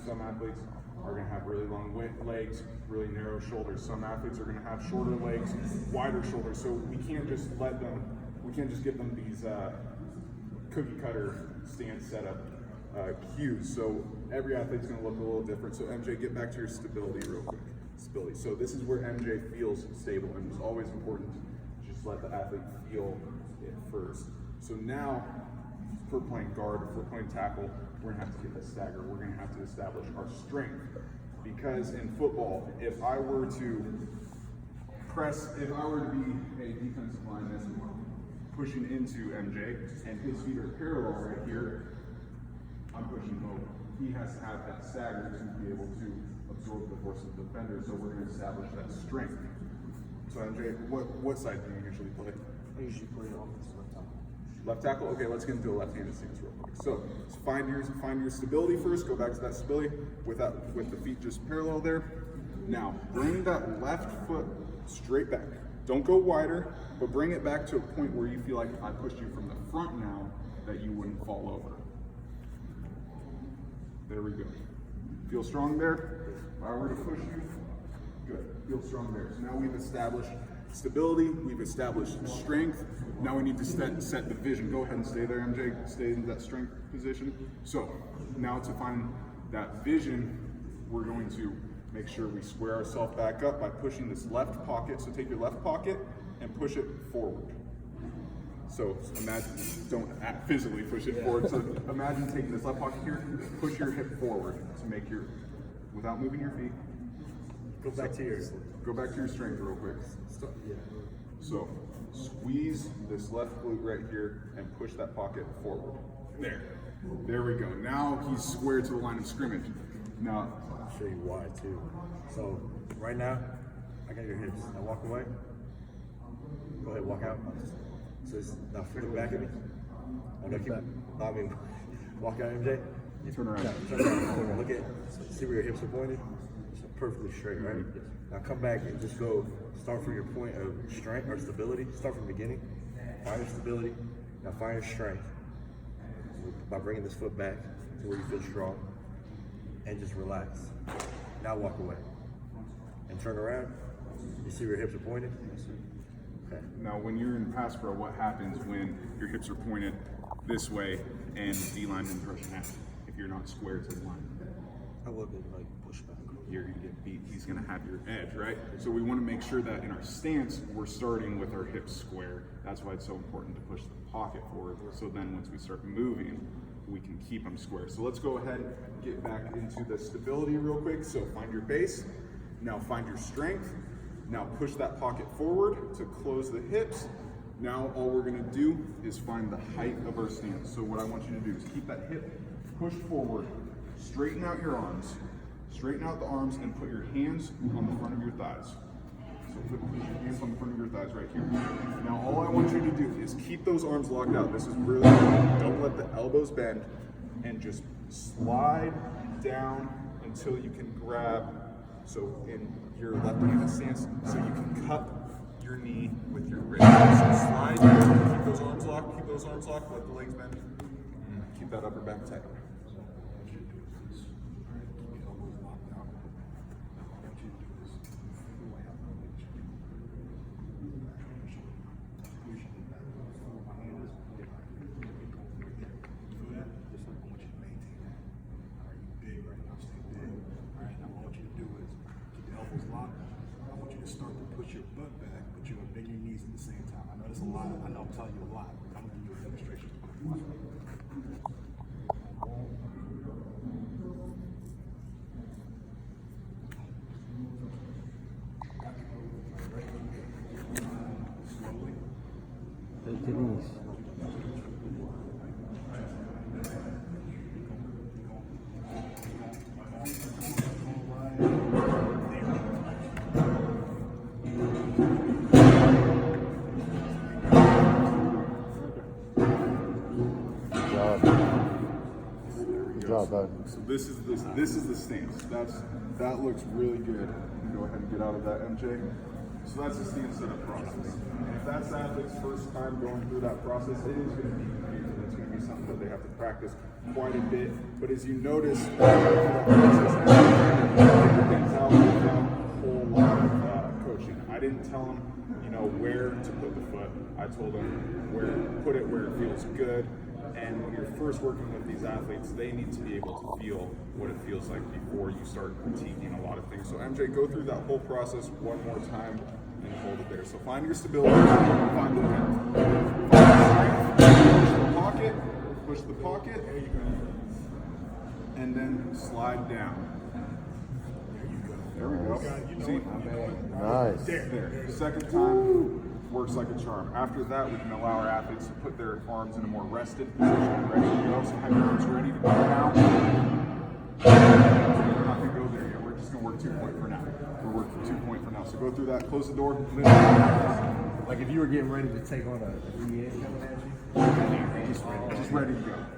some athletes are going to have really long legs, really narrow shoulders. Some athletes are going to have shorter legs, wider shoulders. So we can't just give them these cookie cutter stance setup cues. So every athlete's going to look a little different. So MJ, get back to your stability real quick. Stability. So this is where MJ feels stable, and it's always important to just let the athlete feel it first. So now, if we're playing guard, if we're playing tackle, we're gonna have to get the stagger. We're gonna have to establish our strength. Because in football, if I were to be a defensive line that's pushing into MJ, and his feet are parallel right here, I'm pushing over. He has to have that stagger to be able to absorb the force of the defender, so we're gonna establish that strength. So MJ, what side do you usually play? I usually play offensive left tackle. Left tackle? Okay, let's get into a left-handed stance real quick. So find your stability first, go back to that stability with the feet just parallel there. Now, bring that left foot straight back. Don't go wider, but bring it back to a point where you feel like if I pushed you from the front now, that you wouldn't fall over. There we go. Feel strong there? If I were to push you, good. Feel strong there. So now we've established stability, we've established strength. Now we need to set the vision. Go ahead and stay there, MJ. Stay in that strength position. So now to find that vision, we're going to make sure we square ourselves back up by pushing this left pocket. So take your left pocket and push it forward. So imagine, don't physically push it forward. So imagine taking this left pocket here, push your hip forward to make without moving your feet. Go back to your strength real quick. So squeeze this left glute right here and push that pocket forward. There we go. Now he's squared to the line of scrimmage. Now I'll show you why too. So right now, I got your hips. Now walk away. Go ahead, walk out. So now look back at me. Walk out, MJ. You turn around. Look at, see where your hips are pointed? It's perfectly straight, right? Now come back and just start from your point of strength or stability. Start from the beginning. Find your stability. Now find your strength by bringing this foot back to where you feel strong, and just relax. Now walk away and turn around. You see where your hips are pointed? Okay. Now when you're in pass pro, what happens when your hips are pointed this way and the D-lineman's rushing at you if you're not square to the line? I will get like push back. You're gonna get beat. He's gonna have your edge, right? So we want to make sure that in our stance, we're starting with our hips square. That's why it's so important to push the pocket forward. So then once we start moving, we can keep them square. So let's go ahead and get back into the stability real quick. So find your base. Now find your strength. Now push that pocket forward to close the hips. Now all we're gonna do is find the height of our stance. So what I want you to do is keep that hip pushed forward, straighten out your arms, straighten out the arms and put your hands on the front of your thighs. So put your hands on the front of your thighs right here. Now all I want you to do is keep those arms locked out. This is really important. Don't let the elbows bend, and just slide down until you can grab, so in your left-handed stance, so you can cup your knee with your wrist. So slide down, keep those arms locked, let the legs bend, keep that upper back tight. Start to push your butt back, but you're gonna bend your knees at the same time. I know that's a lot. I know I'm telling you a lot. I'm gonna give you a demonstration. Slowly. Bend the knees. So this is the stance. That looks really good. Go ahead and get out of that, MJ. So that's the stance setup process. And if that's the athlete's first time going through that process, it is going to be confusing. It's going to to be something that they have to practice quite a bit. But as you notice, that process, figure things out without a whole lot of coaching. I didn't tell them, where to put the foot. I told them put it where it feels good. And when you're first working with these athletes, they need to be able to feel what it feels like before you start critiquing a lot of things. So MJ, go through that whole process one more time and hold it there. So find your stability, find the width, find the strength, push the pocket, there you go, and then slide down. There we go. See, Nice. there. Second time works like a charm. After that, we can allow our athletes to put their arms in a more rested position, ready to go. So have your arms ready to go now. We're not going to go there yet. We're just going to work 2-point for now. We're working 2-point for now. So go through that, close the door. Like if you were getting ready to take on a DA coming at you, Just ready to go.